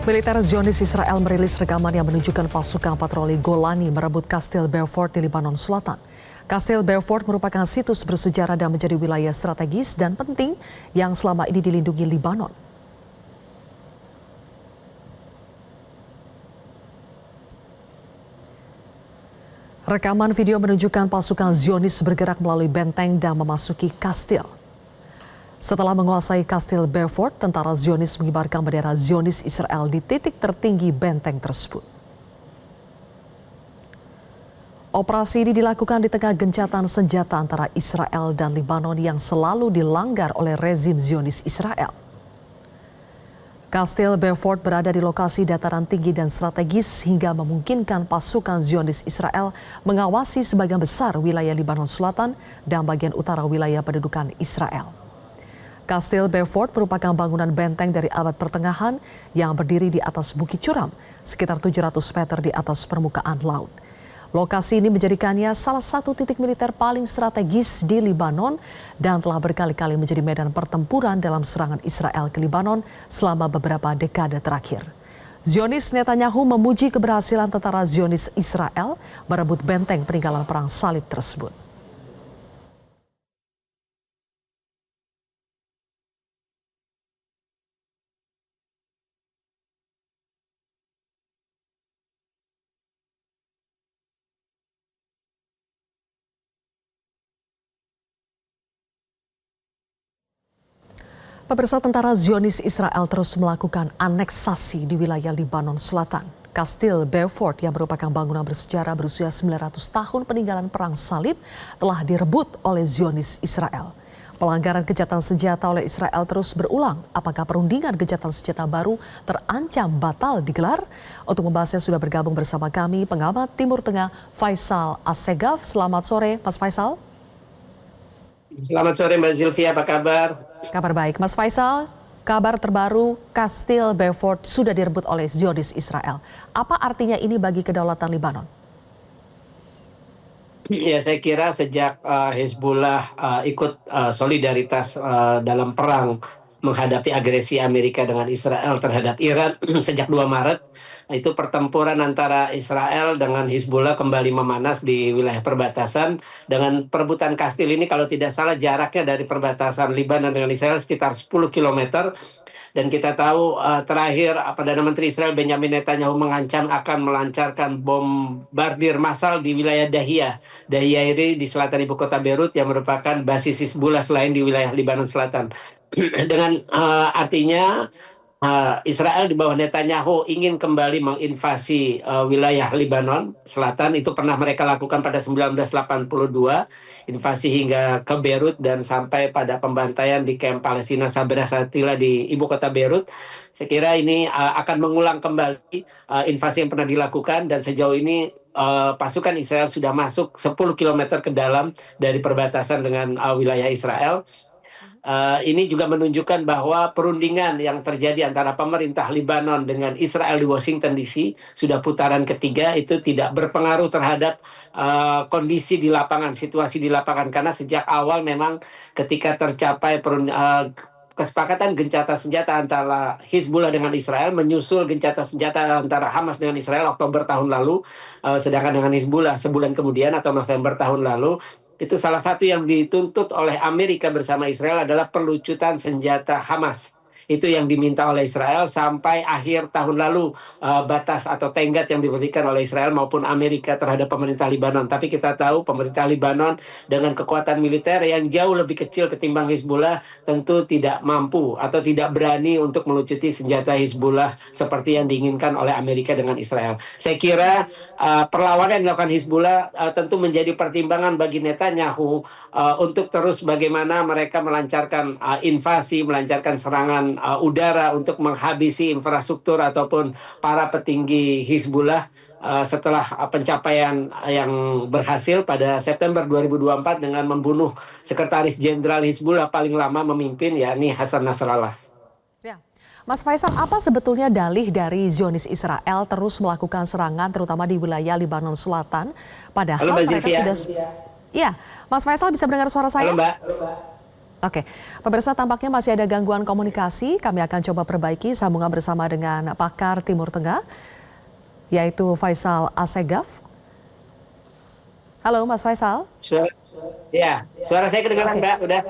Militer Zionis Israel merilis rekaman yang menunjukkan pasukan patroli Golani merebut Kastil Beaufort di Lebanon Selatan. Kastil Beaufort merupakan situs bersejarah dan menjadi wilayah strategis dan penting yang selama ini dilindungi Lebanon. Rekaman video menunjukkan pasukan Zionis bergerak melalui benteng dan memasuki kastil. Setelah menguasai Kastil Beaufort, tentara Zionis mengibarkan bendera Zionis Israel di titik tertinggi benteng tersebut. Operasi ini dilakukan di tengah gencatan senjata antara Israel dan Lebanon yang selalu dilanggar oleh rezim Zionis Israel. Kastil Beaufort berada di lokasi dataran tinggi dan strategis hingga memungkinkan pasukan Zionis Israel mengawasi sebagian besar wilayah Lebanon Selatan dan bagian utara wilayah pendudukan Israel. Kastil Beaufort merupakan bangunan benteng dari abad pertengahan yang berdiri di atas bukit curam, sekitar 700 meter di atas permukaan laut. Lokasi ini menjadikannya salah satu titik militer paling strategis di Lebanon dan telah berkali-kali menjadi medan pertempuran dalam serangan Israel ke Lebanon selama beberapa dekade terakhir. Zionis Netanyahu memuji keberhasilan tentara Zionis Israel merebut benteng peninggalan perang salib tersebut. Pemirsa, tentara Zionis Israel terus melakukan aneksasi di wilayah Lebanon Selatan. Kastil Beaufort yang merupakan bangunan bersejarah berusia 900 tahun peninggalan perang salib telah direbut oleh Zionis Israel. Pelanggaran gencatan senjata oleh Israel terus berulang. Apakah perundingan gencatan senjata baru terancam batal digelar? Untuk membahasnya sudah bergabung bersama kami pengamat Timur Tengah Faisal Assegaf. Selamat sore, Mas Faisal. Selamat sore Mbak Zilvia, apa kabar? Kabar baik, Mas Faisal. Kabar terbaru, Kastil Beaufort sudah direbut oleh Zionis Israel. Apa artinya ini bagi kedaulatan Lebanon? Ya, saya kira sejak Hezbollah ikut solidaritas dalam perang menghadapi agresi Amerika dengan Israel terhadap Iran sejak 2 Maret, itu pertempuran antara Israel dengan Hezbollah kembali memanas di wilayah perbatasan. Dengan perebutan kastil ini, kalau tidak salah jaraknya dari perbatasan Lebanon dengan Israel sekitar 10 km. Dan kita tahu terakhir Perdana Menteri Israel Benjamin Netanyahu mengancam akan melancarkan bombardir massal di wilayah Dahiyah. Dahiyah ini di selatan ibu kota Beirut yang merupakan basis Hizbullah selain di wilayah Lebanon Selatan. Dengan artinya Israel di bawah Netanyahu ingin kembali menginvasi wilayah Lebanon Selatan. Itu pernah mereka lakukan pada 1982, invasi hingga ke Beirut dan sampai pada pembantaian di kamp Palestina Sabra Shatila di ibu kota Beirut. Saya kira ini akan mengulang kembali invasi yang pernah dilakukan, dan sejauh ini pasukan Israel sudah masuk 10 km ke dalam dari perbatasan dengan wilayah Israel. Ini juga menunjukkan bahwa perundingan yang terjadi antara pemerintah Lebanon dengan Israel di Washington DC sudah putaran ketiga, itu tidak berpengaruh terhadap kondisi di lapangan, situasi di lapangan. Karena sejak awal memang ketika tercapai kesepakatan gencatan senjata antara Hizbullah dengan Israel, menyusul gencatan senjata antara Hamas dengan Israel Oktober tahun lalu, sedangkan dengan Hizbullah sebulan kemudian atau November tahun lalu, itu salah satu yang dituntut oleh Amerika bersama Israel adalah pelucutan senjata Hamas. Itu yang diminta oleh Israel sampai akhir tahun lalu, batas atau tenggat yang diberikan oleh Israel maupun Amerika terhadap pemerintah Lebanon. Tapi kita tahu pemerintah Lebanon dengan kekuatan militer yang jauh lebih kecil ketimbang Hizbullah tentu tidak mampu atau tidak berani untuk melucuti senjata Hizbullah seperti yang diinginkan oleh Amerika dengan Israel. Saya kira perlawanan yang dilakukan Hizbullah tentu menjadi pertimbangan bagi Netanyahu untuk terus bagaimana mereka melancarkan invasi, melancarkan serangan udara untuk menghabisi infrastruktur ataupun para petinggi Hizbullah setelah pencapaian yang berhasil pada September 2024 dengan membunuh Sekretaris Jenderal Hizbullah paling lama memimpin, yakni Hasan Nasrallah. Ya. Mas Faisal, apa sebetulnya dalih dari Zionis Israel terus melakukan serangan terutama di wilayah Lebanon Selatan? Padahal Halo, Mbak mereka Zilvia. sudah... Ya, Mas Faisal bisa mendengar suara saya? Halo Mbak. Oke, Pemirsa, tampaknya masih ada gangguan komunikasi. Kami akan coba perbaiki sambungan bersama dengan pakar Timur Tengah, yaitu Faisal Assegaf. Halo Mas Faisal. Suara saya kedengaran, Mbak? Udah?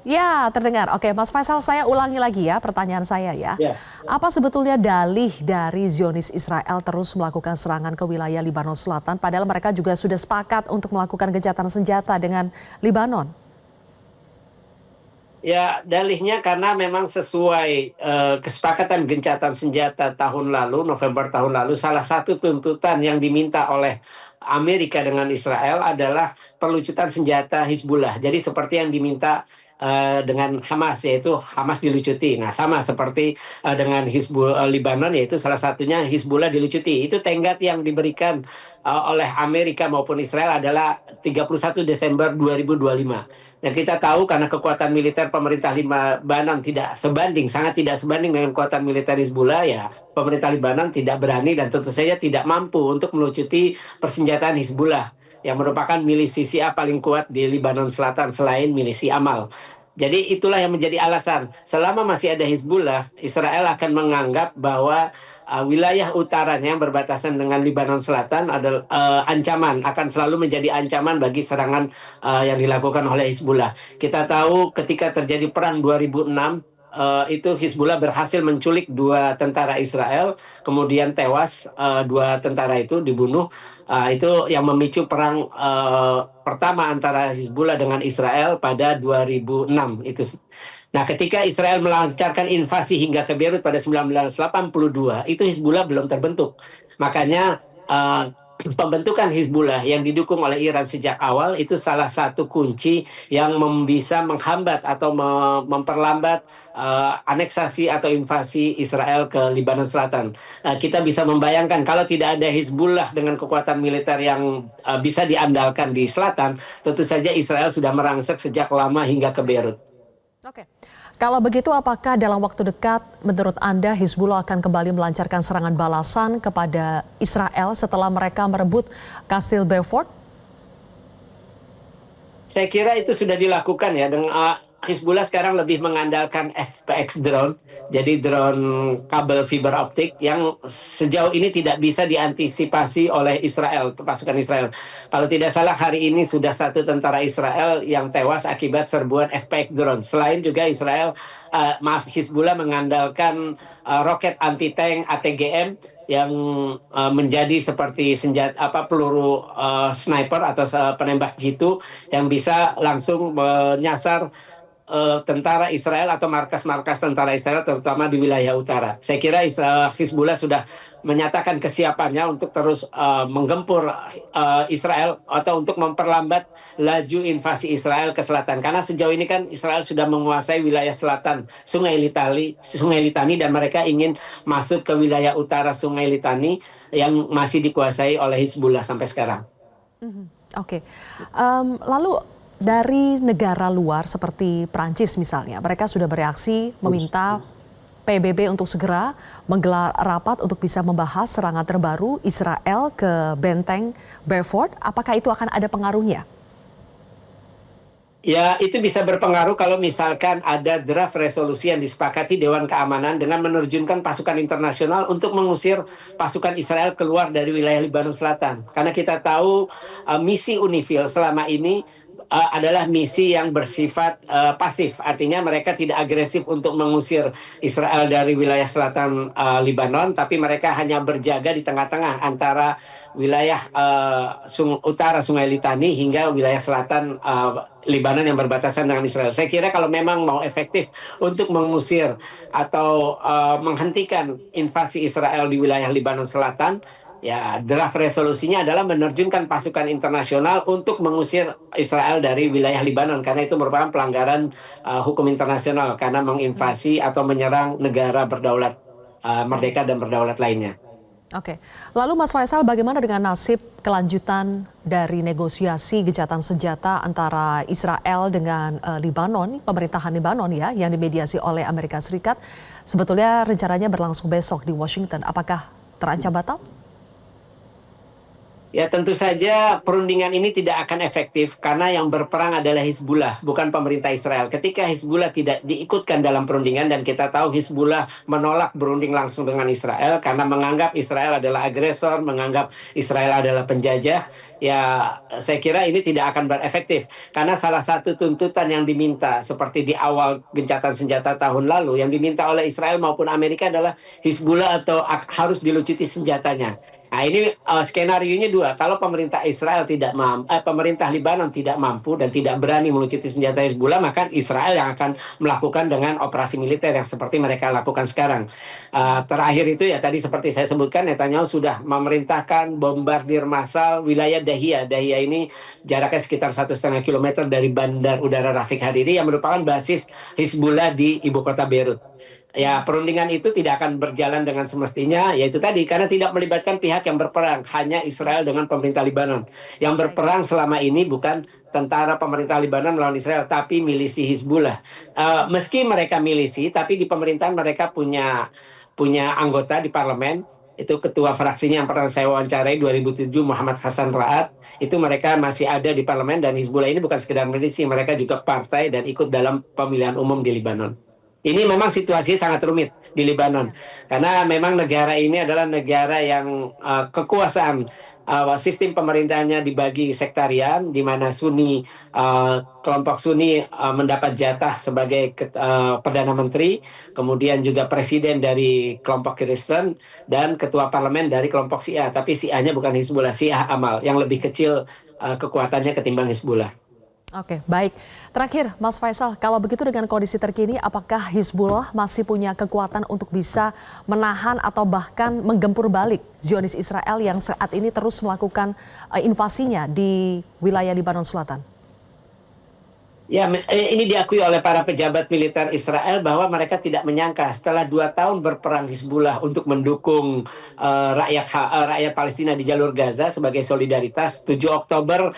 Ya, terdengar. Oke, Mas Faisal, saya ulangi lagi ya pertanyaan saya ya. Ya. Apa sebetulnya dalih dari Zionis Israel terus melakukan serangan ke wilayah Libanon Selatan, padahal mereka juga sudah sepakat untuk melakukan gencatan senjata dengan Libanon? Ya, dalihnya karena memang sesuai kesepakatan gencatan senjata tahun lalu, November tahun lalu, salah satu tuntutan yang diminta oleh Amerika dengan Israel adalah perlucutan senjata Hizbullah. Jadi seperti yang diminta dengan Hamas, yaitu Hamas dilucuti. Nah, sama seperti dengan Hizbullah Libanon, yaitu salah satunya Hizbullah dilucuti. Itu tenggat yang diberikan oleh Amerika maupun Israel adalah 31 Desember 2025. Dan kita tahu karena kekuatan militer pemerintah Libanon sangat tidak sebanding dengan kekuatan militer Hizbullah, ya pemerintah Libanon tidak berani dan tentu saja tidak mampu untuk melucuti persenjataan Hizbullah yang merupakan milisi Syiah paling kuat di Libanon Selatan selain milisi Amal. Jadi itulah yang menjadi alasan. Selama masih ada Hizbullah, Israel akan menganggap bahwa wilayah utaranya yang berbatasan dengan Libanon Selatan adalah akan selalu menjadi ancaman bagi serangan yang dilakukan oleh Hizbullah. Kita tahu ketika terjadi perang 2006, itu Hizbullah berhasil menculik 2 tentara Israel, kemudian tewas 2 tentara itu dibunuh. Itu yang memicu perang pertama antara Hizbullah dengan Israel pada 2006 itu. Nah, ketika Israel melancarkan invasi hingga ke Beirut pada 1982, itu Hizbullah belum terbentuk. Makanya pembentukan Hizbullah yang didukung oleh Iran sejak awal itu salah satu kunci yang bisa menghambat atau memperlambat aneksasi atau invasi Israel ke Libanon Selatan. Kita bisa membayangkan kalau tidak ada Hizbullah dengan kekuatan militer yang bisa diandalkan di selatan, tentu saja Israel sudah merangsek sejak lama hingga ke Beirut. Oke. Kalau begitu, apakah dalam waktu dekat menurut Anda Hizbullah akan kembali melancarkan serangan balasan kepada Israel setelah mereka merebut Kastil Beaufort? Saya kira itu sudah dilakukan ya. Dengan Hizbullah sekarang lebih mengandalkan FPX drone, jadi drone kabel fiber optik yang sejauh ini tidak bisa diantisipasi oleh Israel, pasukan Israel. Kalau tidak salah hari ini sudah 1 tentara Israel yang tewas akibat serbuan FPX drone. Selain juga Hizbullah mengandalkan roket anti tank ATGM yang menjadi seperti peluru sniper atau penembak jitu yang bisa langsung menyasar tentara Israel atau markas-markas tentara Israel terutama di wilayah utara. Saya kira Hizbullah sudah menyatakan kesiapannya untuk terus menggempur Israel atau untuk memperlambat laju invasi Israel ke selatan. Karena sejauh ini kan Israel sudah menguasai wilayah selatan Sungai Litani dan mereka ingin masuk ke wilayah utara Sungai Litani yang masih dikuasai oleh Hizbullah sampai sekarang. Oke. Lalu dari negara luar seperti Prancis misalnya, mereka sudah bereaksi meminta PBB untuk segera menggelar rapat untuk bisa membahas serangan terbaru Israel ke benteng Beaufort. Apakah itu akan ada pengaruhnya? Ya, itu bisa berpengaruh kalau misalkan ada draft resolusi yang disepakati Dewan Keamanan dengan menerjunkan pasukan internasional untuk mengusir pasukan Israel keluar dari wilayah Libanon Selatan. Karena kita tahu misi UNIFIL selama ini adalah misi yang bersifat pasif. Artinya mereka tidak agresif untuk mengusir Israel dari wilayah selatan Libanon, tapi mereka hanya berjaga di tengah-tengah antara wilayah utara Sungai Litani hingga wilayah selatan Libanon yang berbatasan dengan Israel. Saya kira kalau memang mau efektif untuk mengusir atau menghentikan invasi Israel di wilayah Libanon Selatan, ya, draft resolusinya adalah menerjunkan pasukan internasional untuk mengusir Israel dari wilayah Libanon karena itu merupakan pelanggaran hukum internasional karena menginvasi atau menyerang negara berdaulat merdeka dan berdaulat lainnya. Oke, lalu Mas Faisal, bagaimana dengan nasib kelanjutan dari negosiasi gencatan senjata antara Israel dengan Libanon, pemerintahan Libanon ya, yang dimediasi oleh Amerika Serikat? Sebetulnya rencananya berlangsung besok di Washington. Apakah terancam batal? Ya tentu saja perundingan ini tidak akan efektif karena yang berperang adalah Hizbullah, bukan pemerintah Israel. Ketika Hizbullah tidak diikutkan dalam perundingan dan kita tahu Hizbullah menolak berunding langsung dengan Israel karena menganggap Israel adalah agresor, menganggap Israel adalah penjajah, ya saya kira ini tidak akan berefektif. Karena salah satu tuntutan yang diminta seperti di awal gencatan senjata tahun lalu yang diminta oleh Israel maupun Amerika adalah Hizbullah harus dilucuti senjatanya. Nah ini skenario-nya dua. Kalau pemerintah Israel pemerintah Libanon tidak mampu dan tidak berani melucuti senjata Hezbollah, maka Israel yang akan melakukan dengan operasi militer yang seperti mereka lakukan sekarang. Terakhir itu ya tadi seperti saya sebutkan, Netanyahu sudah memerintahkan bombardir massal wilayah Dahia. Dahia ini jaraknya sekitar 1,5 kilometer dari Bandar Udara Rafiq Hariri yang merupakan basis Hezbollah di ibu kota Beirut. Ya, perundingan itu tidak akan berjalan dengan semestinya, yaitu tadi karena tidak melibatkan pihak yang berperang, hanya Israel dengan pemerintah Libanon. Yang berperang selama ini bukan tentara pemerintah Libanon melawan Israel, tapi milisi Hizbullah. Meski mereka milisi, tapi di pemerintahan mereka punya anggota di parlemen. Itu ketua fraksinya yang pernah saya wawancarai 2007, Muhammad Hasan Raat. Itu mereka masih ada di parlemen, dan Hizbullah ini bukan sekedar milisi, mereka juga partai dan ikut dalam pemilihan umum di Libanon. Ini memang situasinya sangat rumit di Libanon karena memang negara ini adalah negara yang kekuasaan sistem pemerintahnya dibagi sektarian, di mana kelompok Sunni mendapat jatah sebagai perdana menteri, kemudian juga presiden dari kelompok Kristen dan ketua parlemen dari kelompok Syiah. Tapi Syiahnya bukan Hizbullah, Syiah Amal yang lebih kecil kekuatannya ketimbang Hizbullah. Oke, baik. Terakhir, Mas Faisal, kalau begitu dengan kondisi terkini, apakah Hizbullah masih punya kekuatan untuk bisa menahan atau bahkan menggempur balik Zionis Israel yang saat ini terus melakukan invasinya di wilayah Libanon Selatan? Ya, ini diakui oleh para pejabat militer Israel bahwa mereka tidak menyangka setelah 2 tahun berperang Hizbullah untuk mendukung rakyat Palestina di jalur Gaza sebagai solidaritas. 7 Oktober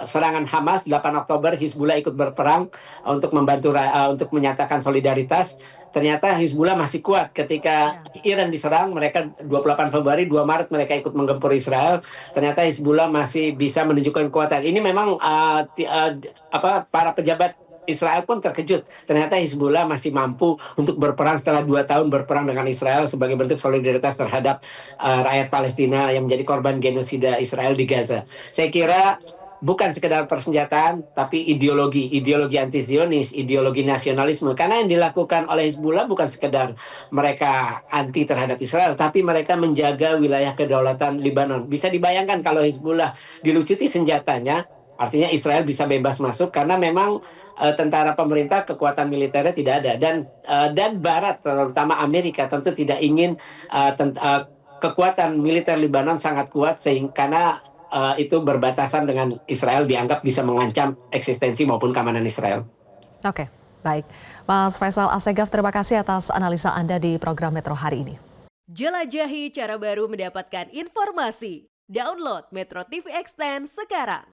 serangan Hamas, 8 Oktober Hizbullah ikut berperang untuk membantu untuk menyatakan solidaritas. Ternyata Hizbullah masih kuat ketika Iran diserang, mereka 28 Februari, 2 Maret mereka ikut menggempur Israel. Ternyata Hizbullah masih bisa menunjukkan kekuatan. Ini memang para pejabat Israel pun terkejut. Ternyata Hizbullah masih mampu untuk berperang setelah 2 tahun berperang dengan Israel sebagai bentuk solidaritas terhadap rakyat Palestina yang menjadi korban genosida Israel di Gaza. Saya kira bukan sekedar persenjataan, tapi ideologi anti-Zionis, ideologi nasionalisme. Karena yang dilakukan oleh Hizbullah bukan sekedar mereka anti terhadap Israel, tapi mereka menjaga wilayah kedaulatan Libanon. Bisa dibayangkan kalau Hizbullah dilucuti senjatanya, artinya Israel bisa bebas masuk karena memang tentara pemerintah kekuatan militernya tidak ada, dan Barat terutama Amerika tentu tidak ingin kekuatan militer Libanon sangat kuat karena itu berbatasan dengan Israel, dianggap bisa mengancam eksistensi maupun keamanan Israel. Oke, baik. Mas Faisal Assegaf, terima kasih atas analisa Anda di program Metro hari ini. Jelajahi cara baru mendapatkan informasi. Download Metro TV Extend sekarang.